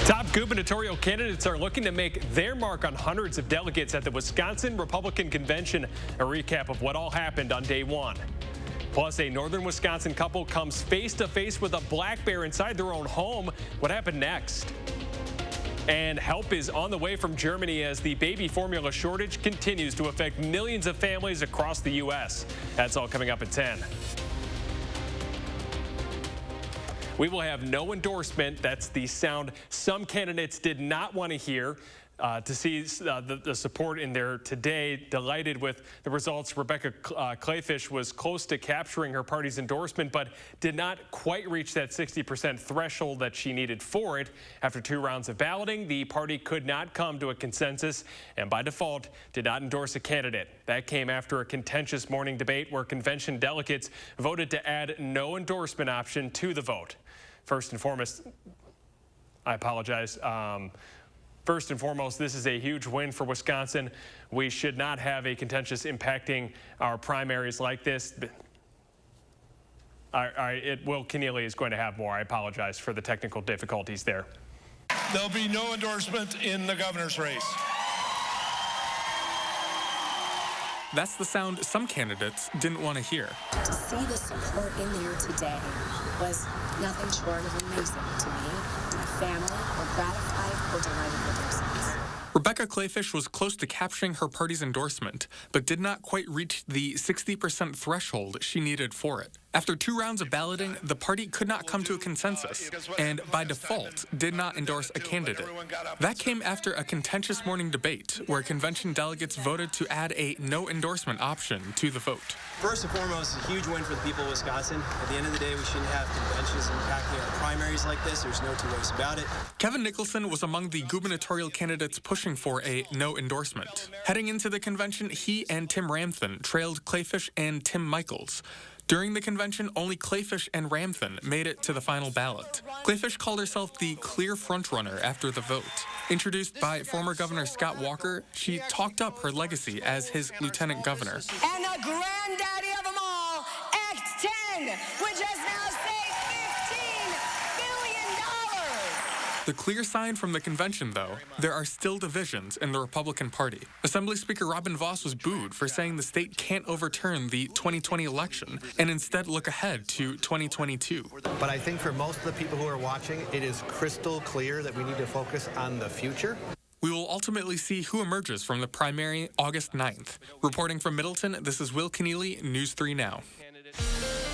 Top gubernatorial candidates are looking to make their mark on hundreds of delegates at the Wisconsin Republican Convention. A recap of what all happened on day one. Plus, a northern Wisconsin couple comes face to face with a black bear inside their own home. What happened next? And help is on the way from Germany as the baby formula shortage continues to affect millions of families across the U.S. That's all coming up at 10. We will have no endorsement. That's the sound some candidates did not want to hear. To see the support in there today. Delighted with the results. Rebecca Kleefisch was close to capturing her party's endorsement, but did not quite reach that 60% threshold that she needed for it. After 2 rounds of balloting, the party could not come to a consensus and by default did not endorse a candidate. That came after a contentious morning debate where convention delegates voted to add no endorsement option to the vote. First and foremost, I apologize. First and foremost, this is a huge win for Wisconsin. We should not have a contentious impacting our primaries like this. Will Keneally is going to have more. I apologize for the technical difficulties there. There'll be no endorsement in the governor's race. That's the sound some candidates didn't want to hear. To see the support in there today was nothing short of amazing to me. My family were gratified, were delighted with the results. Rebecca Kleefisch was close to capturing her party's endorsement, but did not quite reach the 60% threshold she needed for it. After 2 rounds of balloting, the party could not come to a consensus, and by default, did not endorse a candidate. That came after a contentious morning debate, where convention delegates voted to add a no endorsement option to the vote. First and foremost, it's a huge win for the people of Wisconsin. At the end of the day, we shouldn't have conventions impacting our primaries like this. There's no 2 ways about it. Kevin Nicholson was among the gubernatorial candidates pushing for a no endorsement. Heading into the convention, he and Tim Ramthun trailed Kleefisch and Tim Michaels. During the convention, only Kleefisch and Ramthun made it to the final ballot. Kleefisch called herself the clear frontrunner after the vote. Introduced by former Governor Scott Walker, she talked up her legacy as his lieutenant governor. And the granddaddy of them all, Act 10, which has now saved $15 billion. The clear sign from the convention, though, there are still divisions in the Republican Party. Assembly Speaker Robin Vos was booed for saying the state can't overturn the 2020 election and instead look ahead to 2022. But I think for most of the people who are watching, it is crystal clear that we need to focus on the future. We will ultimately see who emerges from the primary August 9th. Reporting from Middleton, this is Will Keneally, News 3 Now.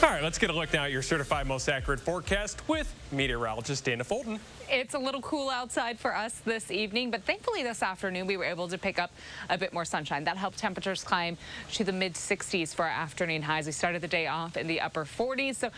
All right, let's get a look now at your certified most accurate forecast with meteorologist Dana Fulton. It's a little cool outside for us this evening, but thankfully this afternoon we were able to pick up a bit more sunshine. That helped temperatures climb to the mid-60s for our afternoon highs. We started the day off in the upper 40s. So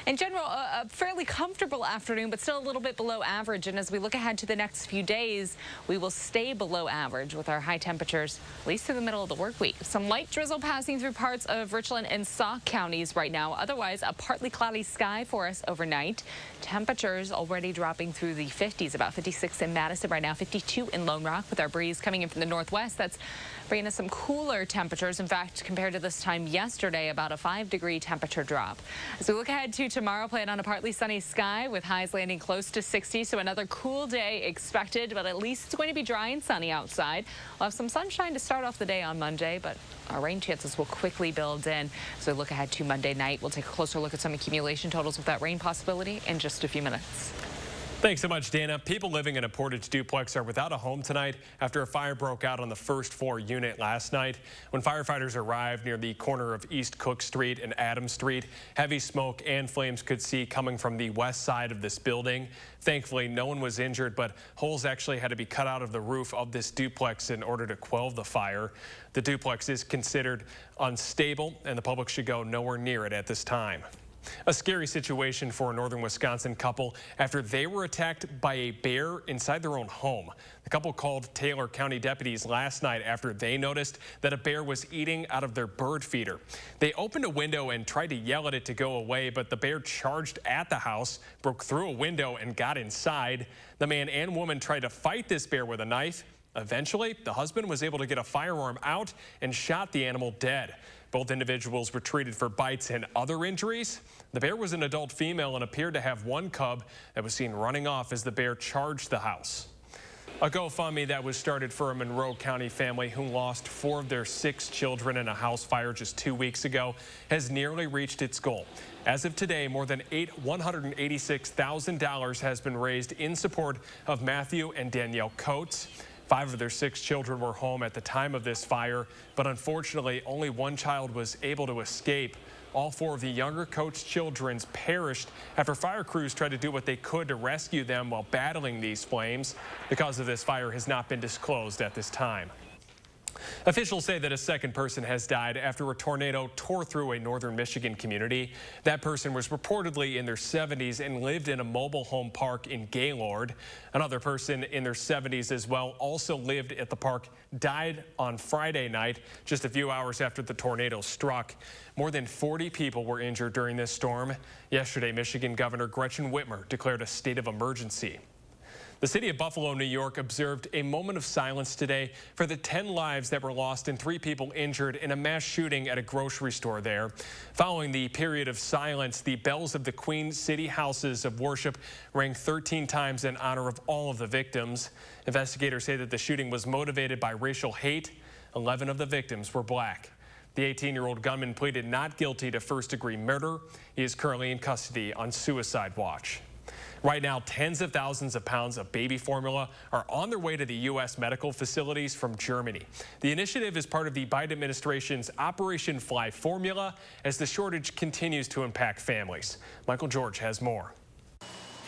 in general, a fairly comfortable afternoon, but still a little bit below average. And as we look ahead to the next few days, we will stay below average with our high temperatures, at least through the middle of the work week. Some light drizzle passing through parts of Richland and Sauk counties right now. Otherwise, a partly cloudy sky for us overnight. Temperatures already dropping through the 50s, about 56 in Madison right now, 52 in Lone Rock with our breeze coming in from the northwest. That's bringing us some cooler temperatures. In fact, compared to this time yesterday, about a 5-degree temperature drop. As we look ahead to tomorrow, plan on a partly sunny sky with highs landing close to 60. So another cool day expected, but at least it's going to be dry and sunny outside. We'll have some sunshine to start off the day on Monday, but our rain chances will quickly build in. So we look ahead to Monday night. We'll take a closer look at some accumulation totals with that rain possibility in just a few minutes. Thanks so much, Dana. People living in a Portage duplex are without a home tonight after a fire broke out on the first floor unit last night. When firefighters arrived near the corner of East Cook Street and Adams Street, heavy smoke and flames could see coming from the west side of this building. Thankfully, no one was injured, but holes actually had to be cut out of the roof of this duplex in order to quell the fire. The duplex is considered unstable, and the public should go nowhere near it at this time. A scary situation for a northern Wisconsin couple after they were attacked by a bear inside their own home. The couple called Taylor County deputies last night after they noticed that a bear was eating out of their bird feeder. They opened a window and tried to yell at it to go away, but the bear charged at the house, broke through a window and got inside. The man and woman tried to fight this bear with a knife. Eventually, the husband was able to get a firearm out and shot the animal dead. Both individuals were treated for bites and other injuries. The bear was an adult female and appeared to have one cub that was seen running off as the bear charged the house. A Gofundme that was started for a Monroe County family who lost 4 of their 6 children in a house fire just 2 weeks ago has nearly reached its goal. As of today, more than $186,000 has been raised in support of Matthew and Danielle Coates. 5 of their 6 children were home at the time of this fire, but unfortunately, only one child was able to escape. All 4 of the younger Coates' children perished after fire crews tried to do what they could to rescue them while battling these flames. The cause of this fire has not been disclosed at this time. Officials say that a second person has died after a tornado tore through a northern Michigan community. That person was reportedly in their 70s and lived in a mobile home park in Gaylord. Another person in their 70s as well also lived at the park, died on Friday night, just a few hours after the tornado struck. More than 40 people were injured during this storm. Yesterday, Michigan Governor Gretchen Whitmer declared a state of emergency. The city of Buffalo, New York, observed a moment of silence today for the 10 lives that were lost and 3 people injured in a mass shooting at a grocery store there. Following the period of silence, the bells of the Queen City houses of worship rang 13 times in honor of all of the victims. Investigators say that the shooting was motivated by racial hate. 11 of the victims were black. The 18-year-old gunman pleaded not guilty to first-degree murder. He is currently in custody on suicide watch. Right now, tens of thousands of pounds of baby formula are on their way to the U.S. medical facilities from Germany. The initiative is part of the Biden administration's Operation Fly Formula as the shortage continues to impact families. Michael George has more.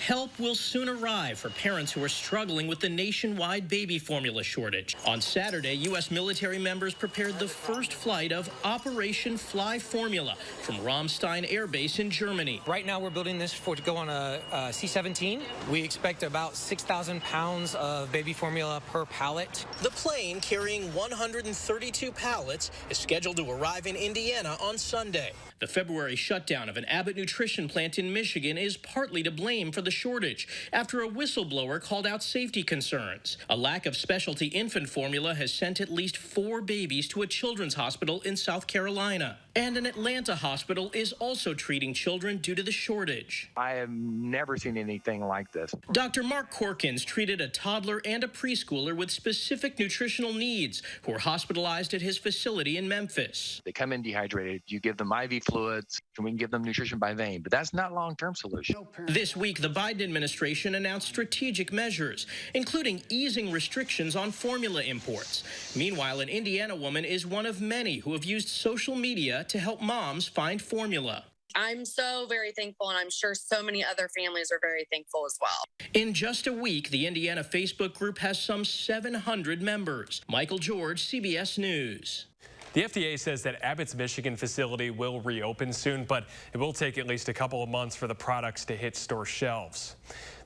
Help will soon arrive for parents who are struggling with the nationwide baby formula shortage. On Saturday, U.S. military members prepared the first flight of Operation Fly Formula from Ramstein Air Base in Germany. Right now, we're building this to go on a C-17. We expect about 6,000 pounds of baby formula per pallet. The plane, carrying 132 pallets, is scheduled to arrive in Indiana on Sunday. The February shutdown of an Abbott nutrition plant in Michigan is partly to blame for the shortage after a whistleblower called out safety concerns. A lack of specialty infant formula has sent at least 4 babies to a children's hospital in South Carolina. And an Atlanta hospital is also treating children due to the shortage. I have never seen anything like this. Dr. Mark Corkins treated a toddler and a preschooler with specific nutritional needs who were hospitalized at his facility in Memphis. They come in dehydrated. You give them IV fluids, and we can give them nutrition by vein, but that's not long-term solution. This week, the Biden administration announced strategic measures, including easing restrictions on formula imports. Meanwhile, an Indiana woman is one of many who have used social media to help moms find formula. I'm so very thankful, and I'm sure so many other families are very thankful as well. In just a week, the Indiana Facebook group has some 700 members. Michael George, CBS News. The FDA says that Abbott's Michigan facility will reopen soon, but it will take at least a couple of months for the products to hit store shelves.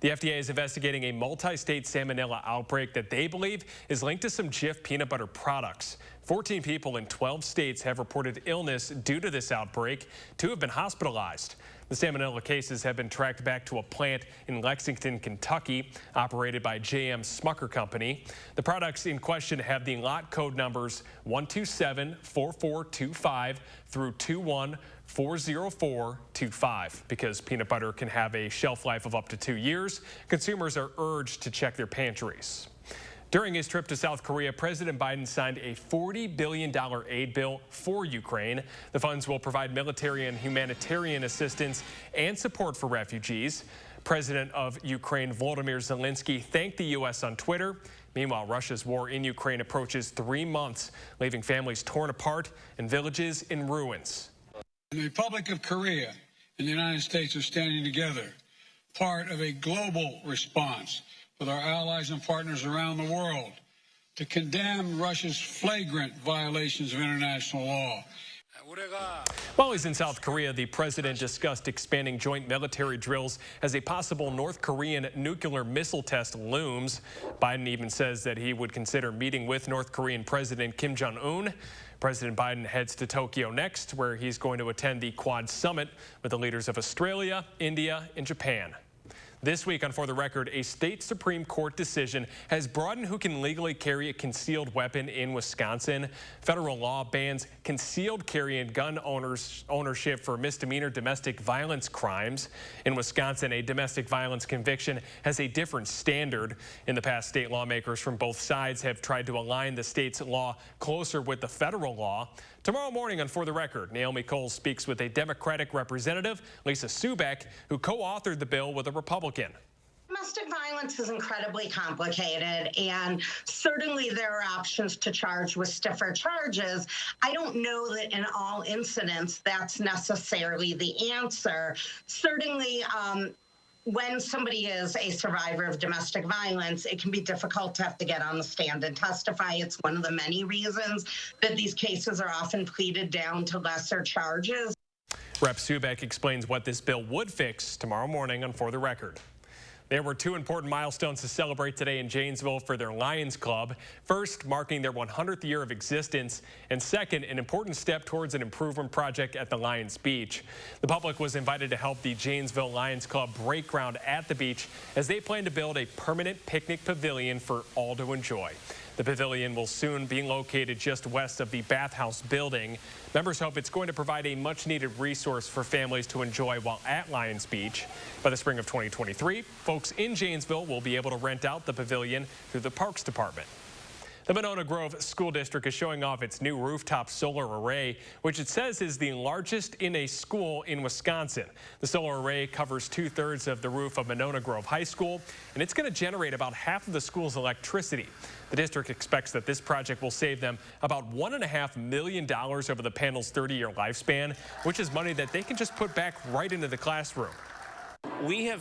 The FDA is investigating a multi-state salmonella outbreak that they believe is linked to some Jif peanut butter products. 14 people in 12 states have reported illness due to this outbreak. 2 have been hospitalized. The salmonella cases have been tracked back to a plant in Lexington, Kentucky, operated by J.M. Smucker Company. The products in question have the lot code numbers 1274425 through 2140425. Because peanut butter can have a shelf life of up to 2 years, consumers are urged to check their pantries. During his trip to South Korea, President Biden signed a $40 billion aid bill for Ukraine. The funds will provide military and humanitarian assistance and support for refugees. President of Ukraine Volodymyr Zelensky thanked the U.S. on Twitter. Meanwhile, Russia's war in Ukraine approaches 3 months, leaving families torn apart and villages in ruins. The Republic of Korea and the United States are standing together, part of a global response with our allies and partners around the world to condemn Russia's flagrant violations of international law. While he's in South Korea, the president discussed expanding joint military drills as a possible North Korean nuclear missile test looms. Biden even says that he would consider meeting with North Korean President Kim Jong-un. President Biden heads to Tokyo next, where he's going to attend the Quad Summit with the leaders of Australia, India, and Japan. This week on For the Record, a state Supreme Court decision has broadened who can legally carry a concealed weapon in Wisconsin. Federal law bans concealed carry and gun ownership for misdemeanor domestic violence crimes. In Wisconsin, a domestic violence conviction has a different standard. In the past, state lawmakers from both sides have tried to align the state's law closer with the federal law. Tomorrow morning on For the Record, Naomi Cole speaks with a Democratic representative, Lisa Subeck, who co-authored the bill with a Republican. Domestic violence is incredibly complicated, and certainly there are options to charge with stiffer charges. I don't know that in all incidents that's necessarily the answer. Certainly, when somebody is a survivor of domestic violence, it can be difficult to have to get on the stand and testify. It's one of the many reasons that these cases are often pleaded down to lesser charges. Rep. Subeck explains what this bill would fix tomorrow morning on For the Record. There were two important milestones to celebrate today in Janesville for their Lions Club. First, marking their 100th year of existence, and second, an important step towards an improvement project at the Lions Beach. The public was invited to help the Janesville Lions Club break ground at the beach as they plan to build a permanent picnic pavilion for all to enjoy. The pavilion will soon be located just west of the bathhouse building. Members hope it's going to provide a much-needed resource for families to enjoy while at Lions Beach. By the spring of 2023, folks in Janesville will be able to rent out the pavilion through the Parks Department. The Monona Grove School District is showing off its new rooftop solar array, which it says is the largest in a school in Wisconsin. The solar array covers 2/3 of the roof of Monona Grove High School, and it's going to generate about half of the school's electricity. The district expects that this project will save them about $1.5 million over the panel's 30-year lifespan, which is money that they can just put back right into the classroom. We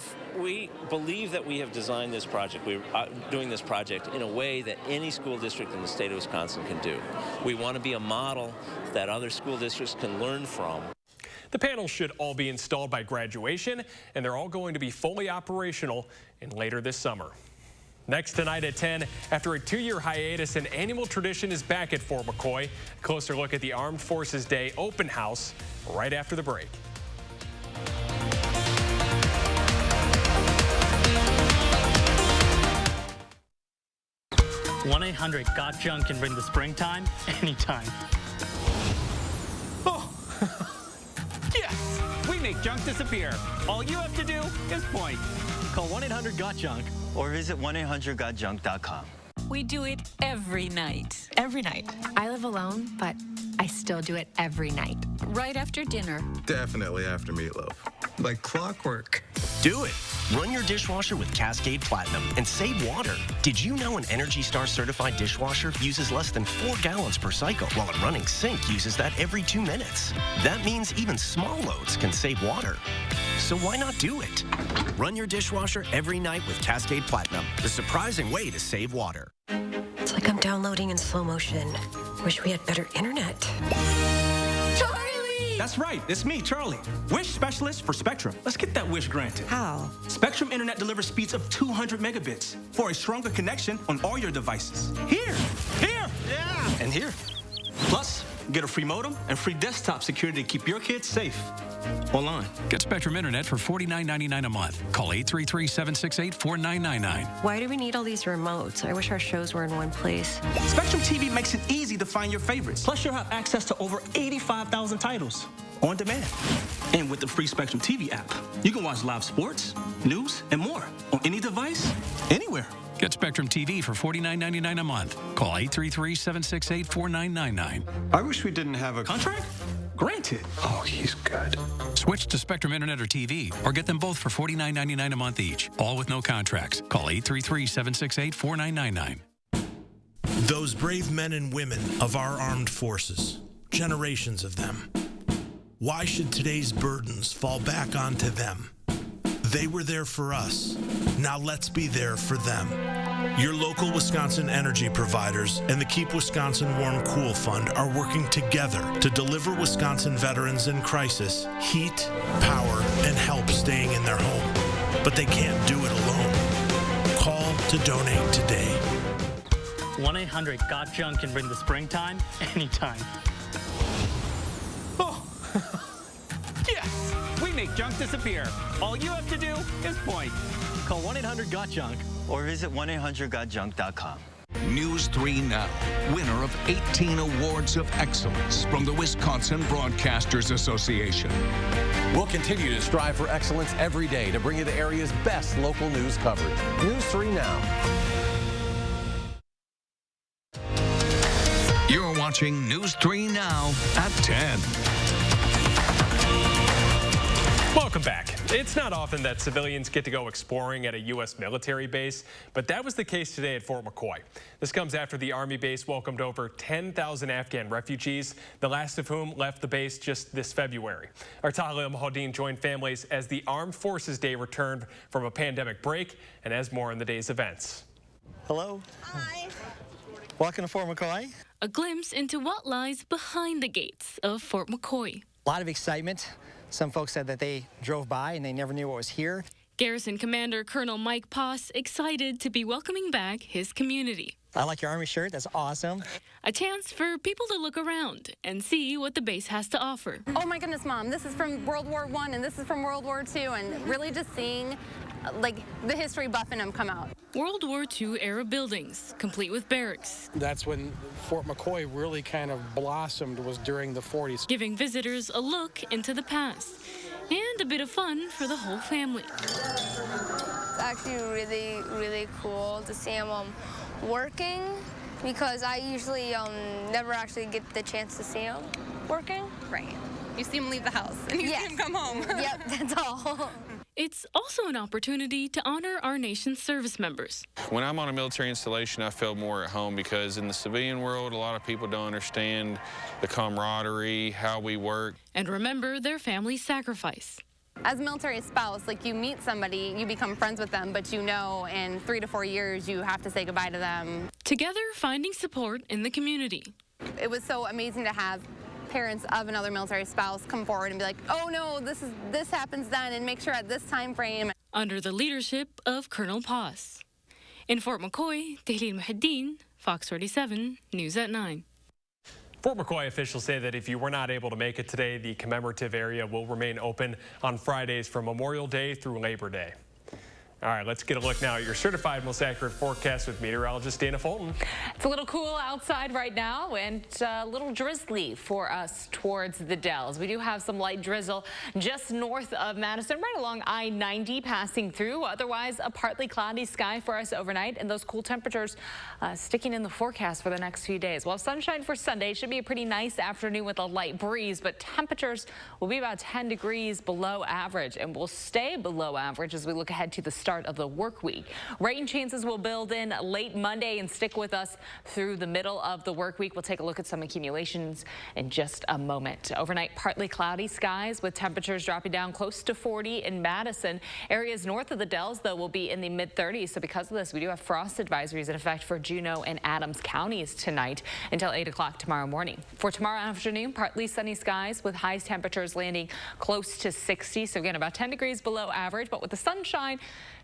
believe that we have designed this project, we're doing this project in a way that any school district in the state of Wisconsin can do. We want to be a model that other school districts can learn from. The panels should all be installed by graduation, and they're all going to be fully operational later this summer. Next tonight at 10, after a 2-year hiatus, an annual tradition is back at Fort McCoy. A closer look at the Armed Forces Day open house right after the break. 1-800-GOT-JUNK can bring the springtime anytime. Oh, yes! We make junk disappear. All you have to do is point. Call 1-800-GOT-JUNK or visit 1-800-GOT-JUNK.com. We do it every night. Every night. I live alone, but I still do it every night. Right after dinner. Definitely after meatloaf. Like clockwork. Do it. Run your dishwasher with Cascade Platinum and save water. Did you know an Energy Star certified dishwasher uses less than 4 gallons per cycle, while a running sink uses that every 2 minutes? That means even small loads can save water. So why not do it? Run your dishwasher every night with Cascade Platinum, the surprising way to save water. It's like I'm downloading in slow motion. Wish we had better internet. That's right, it's me, Charlie. Wish specialist for Spectrum. Let's get that wish granted. How? Spectrum Internet delivers speeds of 200 megabits for a stronger connection on all your devices. Here, yeah, and here. Plus, get a free modem and free desktop security to keep your kids safe online. Get Spectrum Internet for $49.99 a month. Call 833-768-4999. Why do we need all these remotes? I wish our shows were in one place. Spectrum TV makes it easy to find your favorites. Plus, you'll have access to over 85,000 titles on demand. And with the free Spectrum TV app, you can watch live sports, news, and more on any device, anywhere. Get Spectrum TV for $49.99 a month. Call 833-768-4999. I wish we didn't have a contract. Granted. Oh, he's good. Switch to Spectrum Internet or TV, or get them both for $49.99 a month each, all with no contracts. Call 833-768-4999. Those brave men and women of our armed forces, generations of them. Why should today's burdens fall back onto them? They were there for us. Now let's be there for them. Your local Wisconsin energy providers and the Keep Wisconsin Warm Cool Fund are working together to deliver Wisconsin veterans in crisis heat, power, and help staying in their home. But they can't do it alone. Call to donate today. 1-800-GOT-JUNK can bring the springtime anytime. Oh, yes! We make junk disappear. All you have to do is point. Call 1-800-GOT-JUNK or visit 1-800-GOTJUNK.com. News 3 Now, winner of 18 awards of excellence from the Wisconsin Broadcasters Association. We'll continue to strive for excellence every day to bring you the area's best local news coverage. News 3 Now. You're watching News 3 Now at 10. Welcome back. It's not often that civilians get to go exploring at a U.S. military base, but that was the case today at Fort McCoy. This comes after the Army base welcomed over 10,000 Afghan refugees, the last of whom left the base just this February. Our Talia Mahaldin joined families as the Armed Forces Day returned from a pandemic break and has more on the day's events. Hello. Hi. Welcome to Fort McCoy. A glimpse into what lies behind the gates of Fort McCoy. A lot of excitement. Some folks said that they drove by and they never knew what was here. Garrison Commander Colonel Mike Poss excited to be welcoming back his community. I like your Army shirt. That's awesome. A chance for people to look around and see what the base has to offer. Oh my goodness, Mom, this is from World War I and this is from World War II, and really just seeing like the history buff in them come out. World War II era buildings, complete with barracks. That's when Fort McCoy really kind of blossomed, was during the 40s. Giving visitors a look into the past and a bit of fun for the whole family. It's actually really, really cool to see them working, because I usually never actually get the chance to see them working. Right. You see them leave the house and you see them come home. Yep, that's all. It's also an opportunity to honor our nation's service members. When I'm on a military installation, I feel more at home, because in the civilian world, a lot of people don't understand the camaraderie, how we work. And remember their family's sacrifice. As a military spouse, like, you meet somebody, you become friends with them, but you know in 3 to 4 years you have to say goodbye to them. Together, finding support in the community. It was so amazing to have parents of another military spouse come forward and be like, oh no, this happens then, and make sure at this time frame. Under the leadership of Colonel Poss. In Fort McCoy, Tahlil Muhaddin, Fox 47, News at 9. Fort McCoy officials say that if you were not able to make it today, the commemorative area will remain open on Fridays from Memorial Day through Labor Day. All right, let's get a look now at your certified most accurate forecast with meteorologist Dana Fulton. It's a little cool outside right now and a little drizzly for us towards the Dells. We do have some light drizzle just north of Madison, right along I-90 passing through. Otherwise, a partly cloudy sky for us overnight, and those cool temperatures sticking in the forecast for the next few days. Well, sunshine for Sunday. Should be a pretty nice afternoon with a light breeze, but temperatures will be about 10 degrees below average and will stay below average as we look ahead to the start of the work week. Rain chances will build in late Monday and stick with us through the middle of the work week. We'll take a look at some accumulations in just a moment. Overnight, partly cloudy skies with temperatures dropping down close to 40 in Madison. Areas north of the Dells, though, will be in the mid-30s. So because of this, we do have frost advisories in effect for Juneau and Adams counties tonight until 8 o'clock tomorrow morning. For tomorrow afternoon, partly sunny skies with highs temperatures landing close to 60. So again, about 10 degrees below average, but with the sunshine,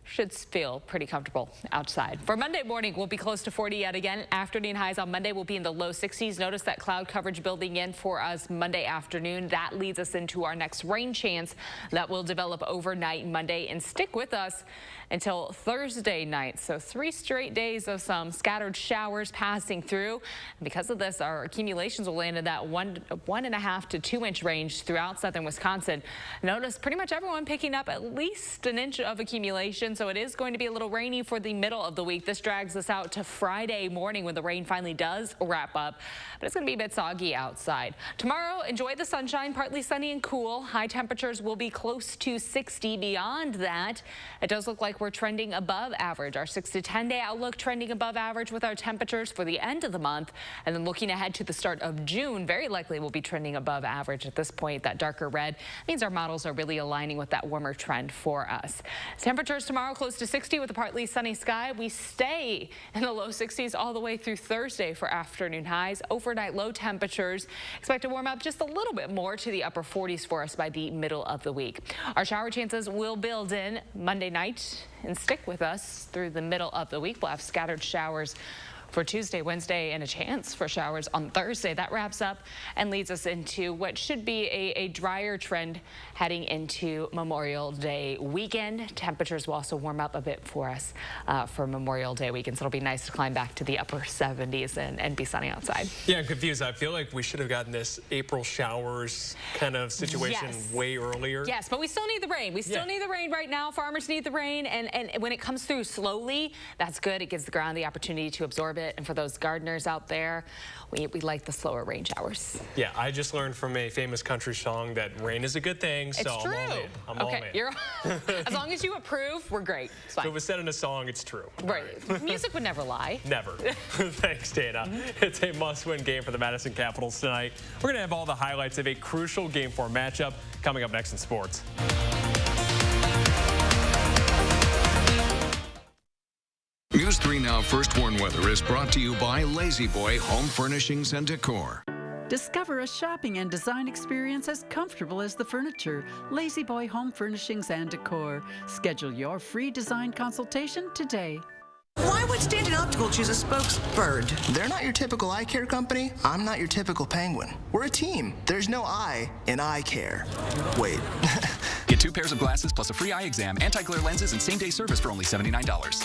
should feel pretty comfortable outside. For Monday morning, we'll be close to 40 yet again. Afternoon highs on Monday will be in the low 60s. Notice that cloud coverage building in for us Monday afternoon. That leads us into our next rain chance that will develop overnight Monday and stick with us until Thursday night. So 3 straight days of some scattered showers passing through. And because of this, our accumulations will land in that 1.5 to 2 inch range throughout southern Wisconsin. Notice pretty much everyone picking up at least an inch of accumulation. So it is going to be a little rainy for the middle of the week. This drags us out to Friday morning when the rain finally does wrap up. But it's going to be a bit soggy outside. Tomorrow, enjoy the sunshine, partly sunny and cool. High temperatures will be close to 60. Beyond that, it does look like we're trending above average. Our 6 to 10 day outlook trending above average with our temperatures for the end of the month. And then looking ahead to the start of June, very likely we'll be trending above average at this point. That darker red means our models are really aligning with that warmer trend for us. Temperatures tomorrow close to 60 with a partly sunny sky. We stay in the low 60s all the way through Thursday for afternoon highs. Overnight low temperatures expect to warm up just a little bit more to the upper 40s for us by the middle of the week. Our shower chances will build in Monday night and stick with us through the middle of the week. We'll have scattered showers for Tuesday, Wednesday, and a chance for showers on Thursday. That wraps up and leads us into what should be a drier trend heading into Memorial Day weekend. Temperatures will also warm up a bit for us for Memorial Day weekend, so it'll be nice to climb back to the upper 70s and be sunny outside. Yeah, I'm confused. I feel like we should have gotten this April showers kind of situation way earlier. Yes, but we still need the rain. We still need the rain right now. Farmers need the rain, and when it comes through slowly, that's good. It gives the ground the opportunity to absorb it, and for those gardeners out there, we like the slower rain showers. Yeah, I just learned from a famous country song that rain is a good thing, so it's true. I'm all in. I'm all in. As long as you approve, we're great. It's fine. If it was said in a song, it's true. Right. Music would never lie. Never. Thanks, Dana. It's a must-win game for the Madison Capitals tonight. We're going to have all the highlights of a crucial Game 4 matchup coming up next in sports. News 3 Now First Warn Weather is brought to you by Lazy Boy Home Furnishings and Decor. Discover a shopping and design experience as comfortable as the furniture. Lazy Boy Home Furnishings and Decor. Schedule your free design consultation today. Why would Stanton Optical choose a spokesbird? They're not your typical eye care company. I'm not your typical penguin. We're a team. There's no I in eye care. Wait. Get 2 pairs of glasses plus a free eye exam, anti-glare lenses, and same-day service for only $79.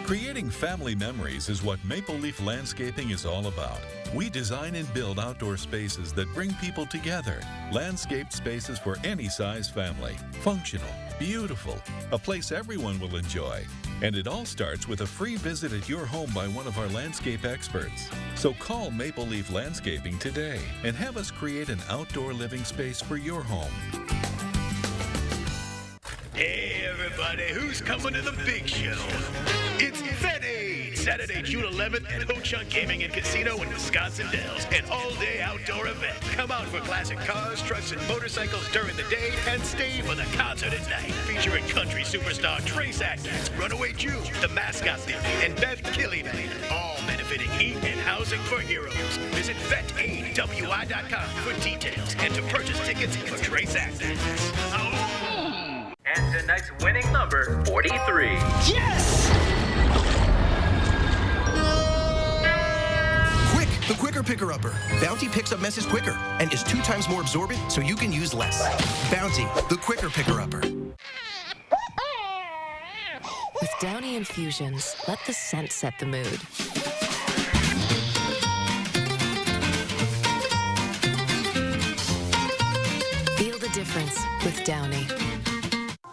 Creating family memories is what Maple Leaf Landscaping is all about. We design and build outdoor spaces that bring people together. Landscaped spaces for any size family. Functional, beautiful, a place everyone will enjoy. And it all starts with a free visit at your home by one of our landscape experts. So call Maple Leaf Landscaping today and have us create an outdoor living space for your home. Hey everybody, who's coming to the big show? It's Vet Aid, Saturday, June 11th at Ho Chunk Gaming and Casino in Wisconsin Dells. An all-day outdoor event. Come out for classic cars, trucks, and motorcycles during the day and stay for the concert at night. Featuring country superstar Trace Atkins, Runaway June, the Mascot Theory, and Beth Killian. All benefiting heat and housing for heroes. Visit VetAidWI.com for details and to purchase tickets for Trace Atkins. And tonight's winning number, 43. Yes! Quick, the quicker picker-upper. Bounty picks up messes quicker and is 2 times more absorbent, so you can use less. Bounty, the quicker picker-upper. With Downy Infusions, let the scent set the mood. Feel the difference with Downy.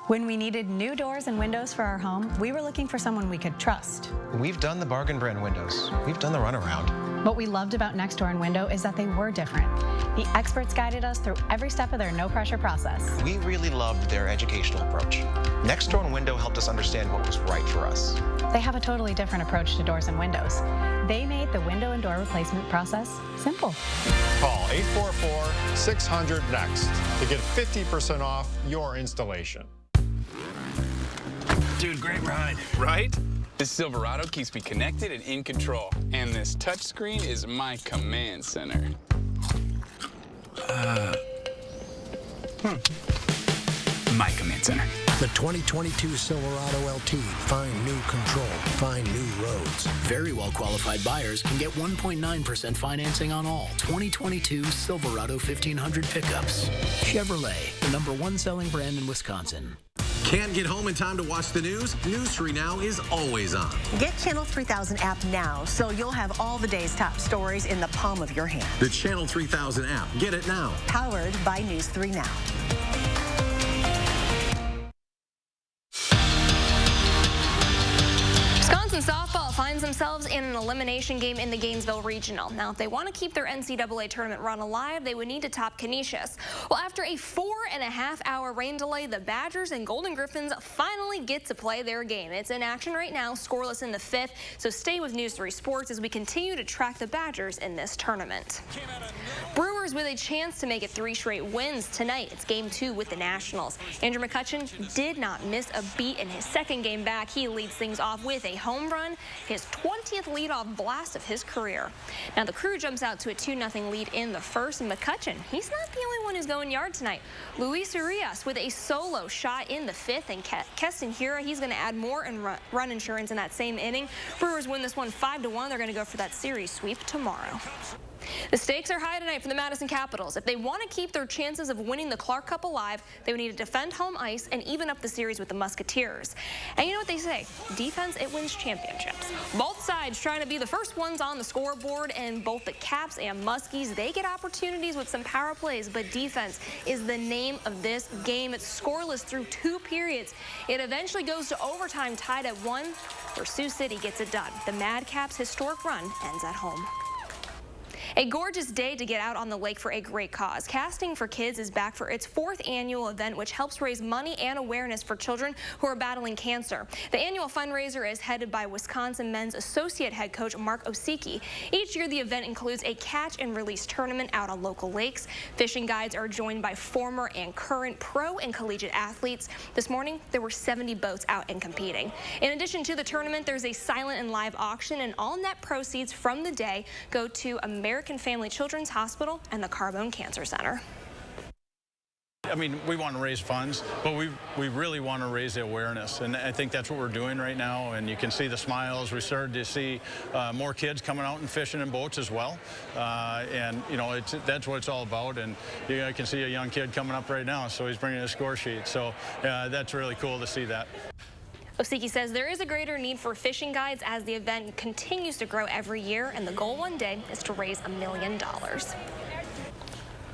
When we needed new doors and windows for our home, we were looking for someone we could trust. We've done the bargain brand windows. We've done the runaround. What we loved about Next Door and Window is that they were different. The experts guided us through every step of their no-pressure process. We really loved their educational approach. Next Door and Window helped us understand what was right for us. They have a totally different approach to doors and windows. They made the window and door replacement process simple. Call 844-600-NEXT to get 50% off your installation. Dude, great ride. Right? This Silverado keeps me connected and in control. And this touchscreen is my command center. My command center. The 2022 Silverado LT. Find new control. Find new roads. Very well qualified buyers can get 1.9% financing on all 2022 Silverado 1500 pickups. Chevrolet, the #1 selling brand in Wisconsin. Can't get home in time to watch the news? News 3 Now is always on. Get Channel 3000 app now so you'll have all the day's top stories in the palm of your hand. The Channel 3000 app. Get it now. Powered by News 3 Now. Wisconsin softball finds themselves in an elimination game in the Gainesville Regional. Now, if they want to keep their NCAA tournament run alive, they would need to top Canisius. Well, after a 4.5-hour rain delay, the Badgers and Golden Griffins finally get to play their game. It's in action right now, scoreless in the 5th, so stay with News 3 Sports as we continue to track the Badgers in this tournament. Brewers Brewers with a chance to make it 3 straight wins tonight. It's game 2 with the Nationals. Andrew McCutchen did not miss a beat in his second game back. He leads things off with a home run, his 20th leadoff blast of his career. Now the Crew jumps out to a 2-0 lead in the first, and McCutchen, he's not the only one who's going yard tonight. Luis Urias with a solo shot in the 5th, and Keston Hiura, he's going to add more run insurance in that same inning. Brewers win this one 5-1. They're going to go for that series sweep tomorrow. The stakes are high tonight for the Madison Capitals. If they want to keep their chances of winning the Clark Cup alive, they would need to defend home ice and even up the series with the Musketeers. And you know what they say, defense, it wins championships. Both sides trying to be the first ones on the scoreboard, and both the Caps and Muskies, they get opportunities with some power plays, but defense is the name of this game. It's scoreless through 2 periods. It eventually goes to overtime, tied at 1, where Sioux City gets it done. The Mad Caps' historic run ends at home. A gorgeous day to get out on the lake for a great cause. Casting for Kids is back for its 4th annual event, which helps raise money and awareness for children who are battling cancer. The annual fundraiser is headed by Wisconsin men's associate head coach Mark Osicki. Each year, the event includes a catch and release tournament out on local lakes. Fishing guides are joined by former and current pro and collegiate athletes. This morning, there were 70 boats out and competing. In addition to the tournament, there's a silent and live auction, and all net proceeds from the day go to American Family Children's Hospital and the Carbone Cancer Center. I mean, we want to raise funds, but we really want to raise the awareness, and I think that's what we're doing right now. And you can see the smiles. We started to see more kids coming out and fishing in boats as well, and you know, that's what it's all about. And I can see a young kid coming up right now, so he's bringing a score sheet. So that's really cool to see that. Osicki says there is a greater need for fishing guides as the event continues to grow every year, and the goal one day is to raise $1 million.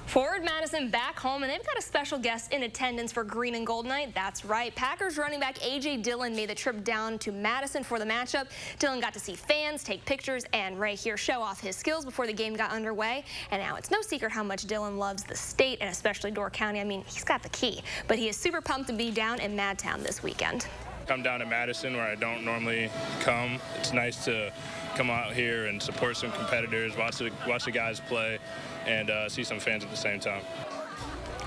Forward Madison back home, and they've got a special guest in attendance for Green and Gold Night. That's right. Packers running back A.J. Dillon made the trip down to Madison for the matchup. Dillon got to see fans, take pictures, and right here show off his skills before the game got underway. And now it's no secret how much Dillon loves the state, and especially Door County. I mean, he's got the key, but he is super pumped to be down in Madtown this weekend. Come down to Madison where I don't normally come. It's nice to come out here and support some competitors, watch the guys play, and see some fans at the same time.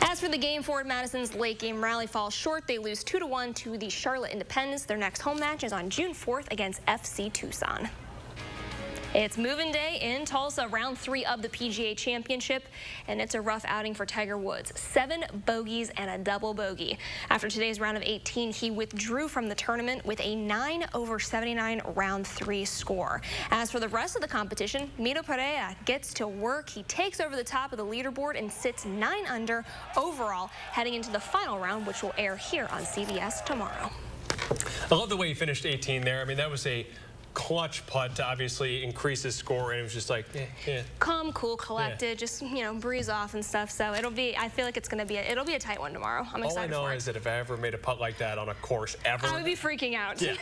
As for the game, Forward Madison's late game rally falls short. They lose 2-1 to the Charlotte Independents. Their next home match is on June 4th against FC Tucson. It's moving day in Tulsa, round 3 of the PGA Championship, and it's a rough outing for Tiger Woods. 7 bogeys and a double bogey. After today's round of 18, he withdrew from the tournament with a 9/79 round 3 score. As for the rest of the competition, Mito Pereira gets to work. He takes over the top of the leaderboard and sits 9 under overall, heading into the final round, which will air here on CBS tomorrow. I love the way he finished 18 there. I mean, that was a clutch putt to obviously increase his score, and it was just like, calm, cool, collected, just, you know, breeze off and stuff. So it'll be, I feel like it's going to be, it'll be a tight one tomorrow. I'm excited for it. All I know is that if I ever made a putt like that on a course ever, I would be freaking out. Yeah.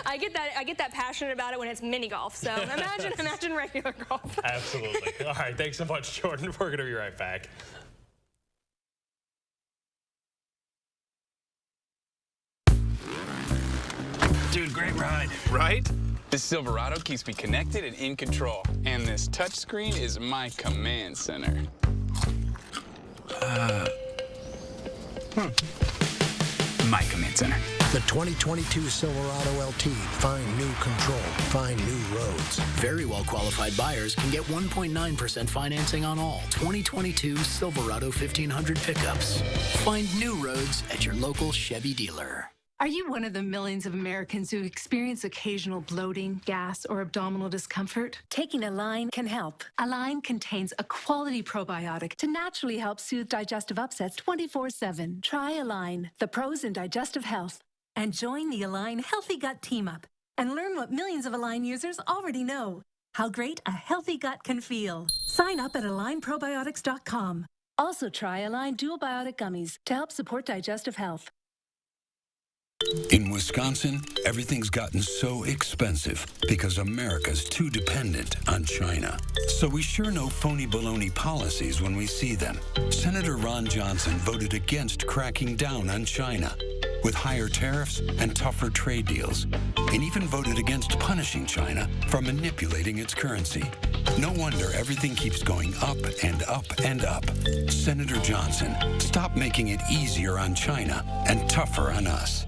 I get that passionate about it when it's mini golf. So imagine regular golf. Absolutely. All right, thanks so much, Jordan. We're going to be right back. Dude, great ride. Right? This Silverado keeps me connected and in control. And this touchscreen is my command center. My command center. The 2022 Silverado LT. Find new control. Find new roads. Very well qualified buyers can get 1.9% financing on all 2022 Silverado 1500 pickups. Find new roads at your local Chevy dealer. Are you one of the millions of Americans who experience occasional bloating, gas, or abdominal discomfort? Taking Align can help. Align contains a quality probiotic to naturally help soothe digestive upsets 24/7. Try Align, the pros in digestive health, and join the Align Healthy Gut Team Up and learn what millions of Align users already know: how great a healthy gut can feel. Sign up at AlignProbiotics.com. Also try Align Dual Biotic Gummies to help support digestive health. In Wisconsin, everything's gotten so expensive because America's too dependent on China. So we sure know phony baloney policies when we see them. Senator Ron Johnson voted against cracking down on China. with higher tariffs and tougher trade deals, and even voted against punishing China for manipulating its currency. No wonder everything keeps going up and up and up. Senator Johnson, stop making it easier on China and tougher on us.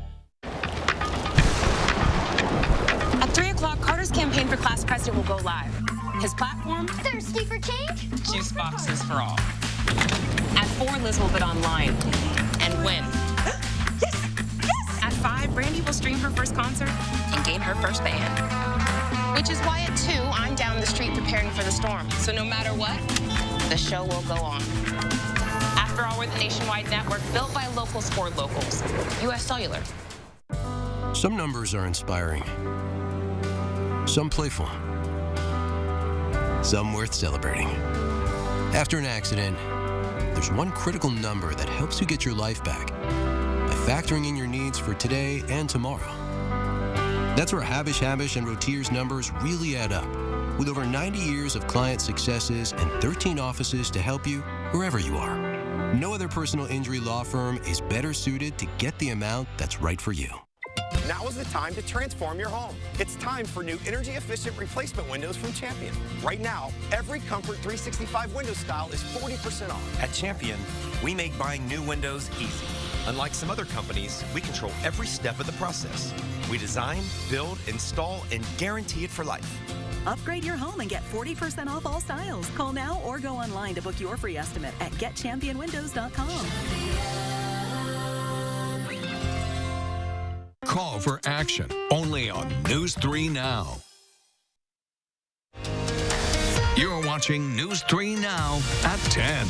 At 3 o'clock, Carter's campaign for class president will go live. His platform? Thirsty for change? Juice boxes for all. At 4, Liz will bid online and win. Yes! Yes! At 5, Brandy will stream her first concert and gain her first band. Which is why at 2, I'm down the street preparing for the storm. So no matter what, the show will go on. After all, we're the nationwide network built by locals for locals. U.S. Cellular. Some numbers are inspiring. Some playful. Some worth celebrating. After an accident, there's one critical number that helps you get your life back by factoring in your needs for today and tomorrow. That's where Habish and Rotier's numbers really add up. With over 90 years of client successes and 13 offices to help you wherever you are. No other personal injury law firm is better suited to get the amount that's right for you. Now is the time to transform your home. It's time for new energy-efficient replacement windows from Champion. Right now, every Comfort 365 window style is 40% off. At Champion, we make buying new windows easy. Unlike some other companies, we control every step of the process. We design, build, install, and guarantee it for life. Upgrade your home and get 40% off all styles. Call now or go online to book your free estimate at getchampionwindows.com. Call for action only on News 3 Now. You're watching News 3 Now at 10.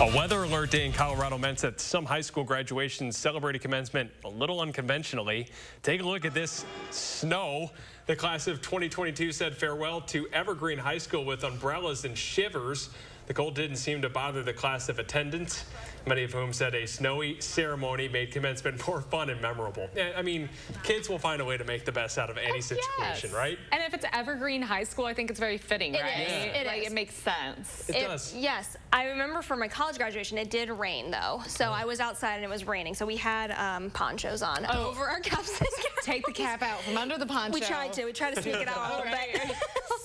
A weather alert day in Colorado meant that some high school graduations celebrated commencement a little unconventionally. Take a look at this snow. The class of 2022 said farewell to Evergreen High School with umbrellas and shivers. The cold didn't seem to bother the class of attendants, many of whom said a snowy ceremony made commencement more fun and memorable. I mean, kids will find a way to make the best out of any situation, right? And if it's Evergreen High School, I think it's very fitting, right? It is. It makes sense. It does. Yes. I remember for my college graduation, it did rain, though. So I was outside and it was raining. So we had ponchos on over our caps. Take the cap out from under the poncho. We tried to sneak it out a little bit.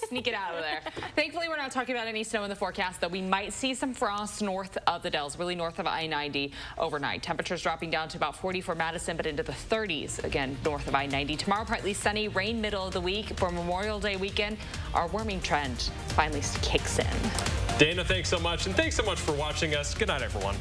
Sneak it out of there. Thankfully, we're not talking about any snow in the forecast, though we might see some frost north of the Dells, really north of I-90 overnight. Temperatures dropping down to about 40 for Madison, but into the 30s again north of I-90. Tomorrow, partly sunny, rain middle of the week. For Memorial Day weekend, our warming trend finally kicks in. Dana, thanks so much, and thanks so much for watching us. Good night, everyone.